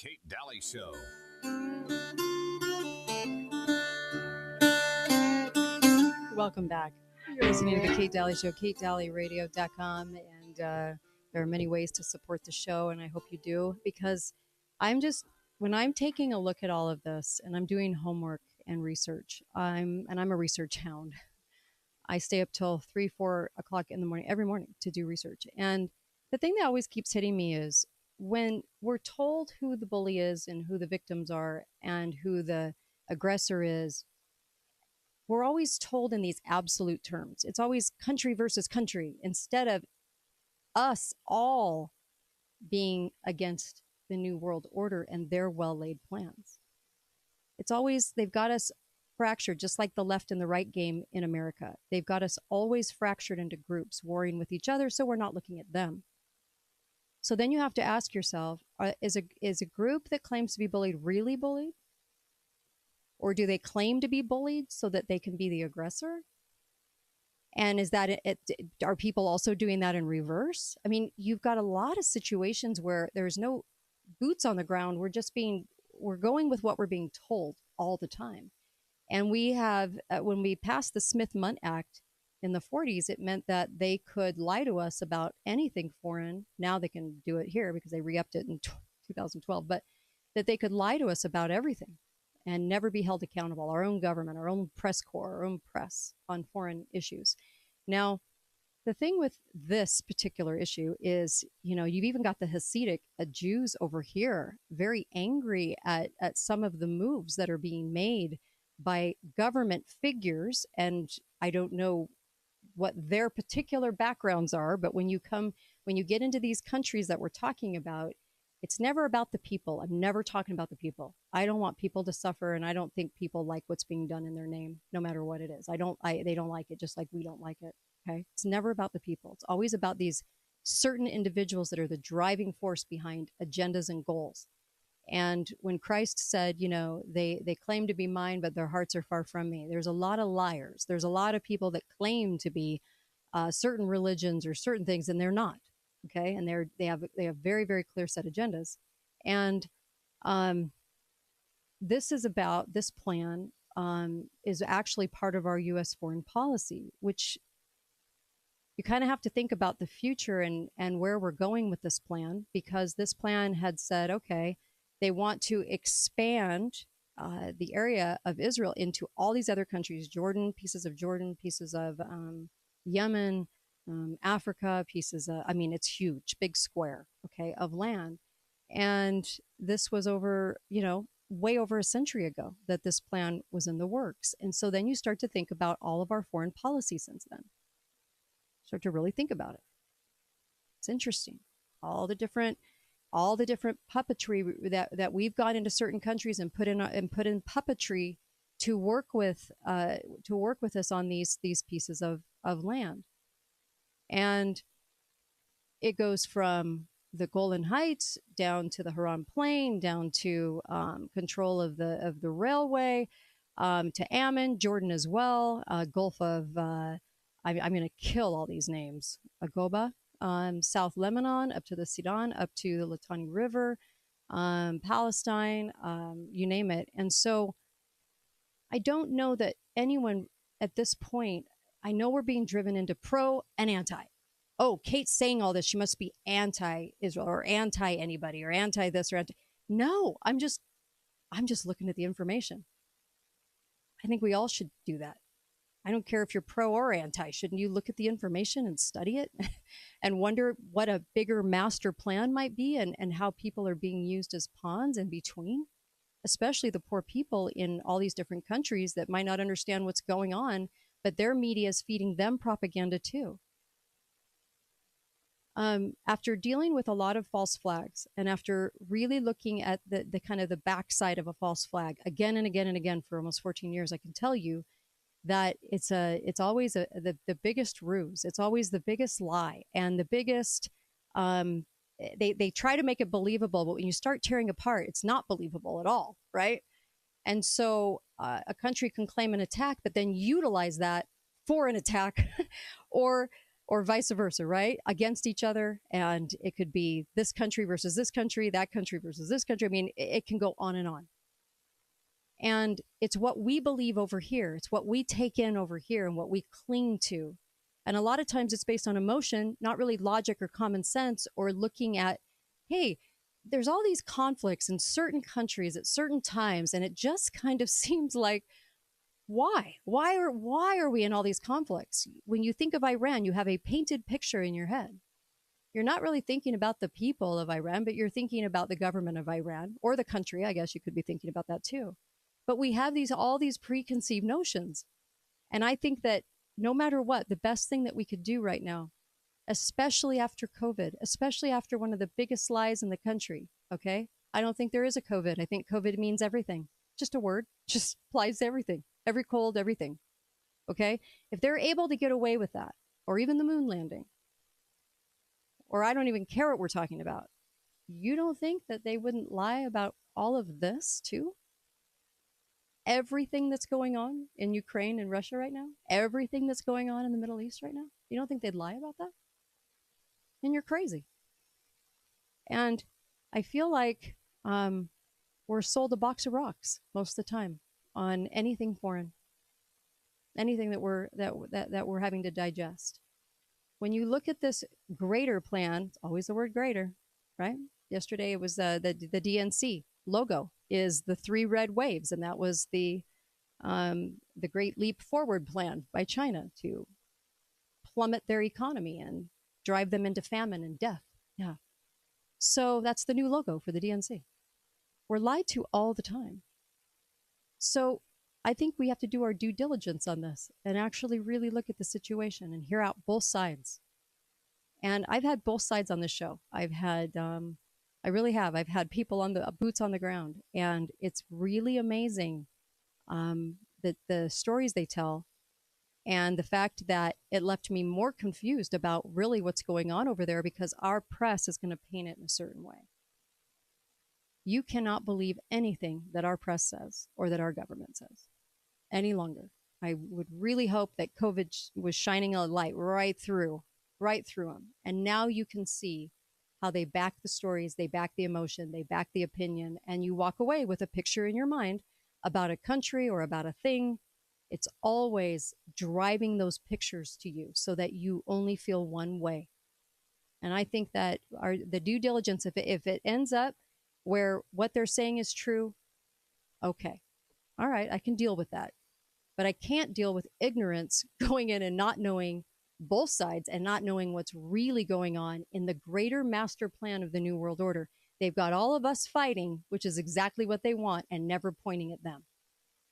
Kate Daly Show. Welcome back. You're listening to the Kate Daly Show, katedalyradio.com. And there are many ways to support the show, and I hope you do, because when I'm taking a look at all of this and I'm doing homework and research, I'm a research hound. I stay up till 3, 4 o'clock in the morning, every morning, to do research. And the thing that always keeps hitting me is when we're told who the bully is and who the victims are and who the aggressor is, we're always told in these absolute terms. It's always country versus country instead of us all being against the New World Order and their well laid plans. It's always, they've got us fractured, just like the left and the right game in America. They've got us always fractured into groups, warring with each other, so we're not looking at them. So then you have to ask yourself, is a group that claims to be bullied really bullied? Or do they claim to be bullied so that they can be the aggressor? And is that are people also doing that in reverse? I mean, you've got a lot of situations where there's no boots on the ground. We're going with what we're being told all the time. And we have, when we passed the Smith-Mundt Act in the 40s, it meant that they could lie to us about anything foreign. Now they can do it here because they re-upped it in 2012, but that they could lie to us about everything and never be held accountable. Our own government, our own press corps, our own press on foreign issues. Now, the thing with this particular issue is, you've even got the Hasidic Jews over here very angry at some of the moves that are being made by government figures. And I don't know what their particular backgrounds are, but when you get into these countries that we're talking about, it's never about the people. I'm never talking about the people. I don't want people to suffer, and I don't think people like what's being done in their name, no matter what it is. They don't like it, just like we don't like it. Okay, it's never about the people. It's always about these certain individuals that are the driving force behind agendas and goals. And when Christ said, they claim to be mine, but their hearts are far from me. There's a lot of liars. There's a lot of people that claim to be certain religions or certain things, and they're not. Okay, and they have very, very clear set agendas. And this plan is actually part of our U.S. foreign policy, which you kind of have to think about the future and where we're going with this plan, because this plan had said, okay, they want to expand the area of Israel into all these other countries, pieces of Yemen, Africa, it's huge, big square, okay, of land. And this was way over a century ago that this plan was in the works. And so then you start to think about all of our foreign policy since then. Start to really think about it. It's interesting. All the different puppetry that we've gone into certain countries and put in puppetry to work with us on these pieces of land. And it goes from the Golan Heights down to the Haran Plain, down to control of the railway, to Ammon, Jordan as well, Gulf of, I'm going to kill all these names, Agoba, South Lebanon, up to the Sudan, up to the Litani River, Palestine, you name it. And so I don't know that anyone at this point, I know we're being driven into pro and anti. Oh, Kate's saying all this. She must be anti-Israel or anti-anybody or anti-this or anti. No, I'm just looking at the information. I think we all should do that. I don't care if you're pro or anti. Shouldn't you look at the information and study it and wonder what a bigger master plan might be and how people are being used as pawns in between, especially the poor people in all these different countries that might not understand what's going on, but their media is feeding them propaganda too. After dealing with a lot of false flags and after really looking at the kind of the backside of a false flag again and again and again for almost 14 years, I can tell you that it's always the biggest ruse. It's always the biggest lie and the biggest. They try to make it believable, but when you start tearing apart, it's not believable at all, right? And so a country can claim an attack, but then utilize that for an attack, or or vice versa, right? Against each other. And it could be this country versus this country, that country versus this country. I mean, it can go on and on. And it's what we believe over here. It's what we take in over here and what we cling to. And a lot of times it's based on emotion, not really logic or common sense, or looking at, hey, there's all these conflicts in certain countries at certain times. And it just kind of seems like, why? Why are we in all these conflicts? When you think of Iran, you have a painted picture in your head. You're not really thinking about the people of Iran, but you're thinking about the government of Iran, or the country. I guess you could be thinking about that too. But we have all these preconceived notions. And I think that no matter what, the best thing that we could do right now, especially after COVID, especially after one of the biggest lies in the country, okay? I don't think there is a COVID. I think COVID means everything. Just a word, just applies to everything, every cold, everything, okay? If they're able to get away with that, or even the moon landing, or I don't even care what we're talking about, you don't think that they wouldn't lie about all of this too? Everything that's going on in Ukraine and Russia right now, everything that's going on in the Middle East right now, you don't think they'd lie about that? And you're crazy. And I feel like we're sold a box of rocks most of the time on anything foreign, anything that we're having to digest. When you look at this greater plan, it's always the word greater, right? Yesterday it was the DNC logo is the 3 red waves, and that was the Great Leap Forward plan by China to plummet their economy and drive them into famine and death. Yeah. So that's the new logo for the DNC. We're lied to all the time. So I think we have to do our due diligence on this and actually really look at the situation and hear out both sides. And I've had both sides on this show. I've had, I really have. I've had people on the boots on the ground, and it's really amazing that the stories they tell, and the fact that it left me more confused about really what's going on over there, because our press is going to paint it in a certain way. You cannot believe anything that our press says or that our government says any longer. I would really hope that COVID was shining a light right through them. And now you can see how they back the stories, they back the emotion, they back the opinion, and you walk away with a picture in your mind about a country or about a thing. It's always driving those pictures to you so that you only feel one way. And I think that the due diligence, if it ends up where what they're saying is true, okay, all right, I can deal with that. But I can't deal with ignorance going in and not knowing both sides and not knowing what's really going on in the greater master plan of the New World Order. They've got all of us fighting, which is exactly what they want, and never pointing at them.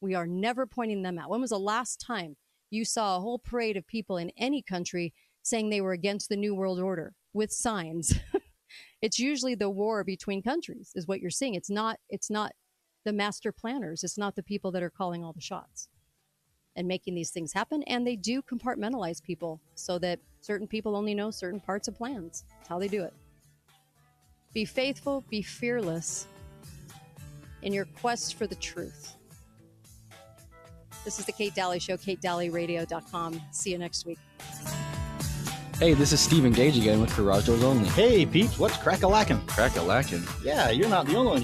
We are never pointing them out. When was the last time you saw a whole parade of people in any country saying they were against the New World Order with signs? It's usually the war between countries is what you're seeing. It's not the master planners. It's not the people that are calling all the shots and making these things happen. And they do compartmentalize people so that certain people only know certain parts of plans. That's how they do it. Be faithful, be fearless in your quest for the truth. This is the Kate Daly Show, katedalleyradio.com. See you next week. Hey, this is Stephen Gage again with Garage Doors Only. Hey, peeps, what's crack-a-lackin'? Crack-a-lackin'? Yeah, you're not the only one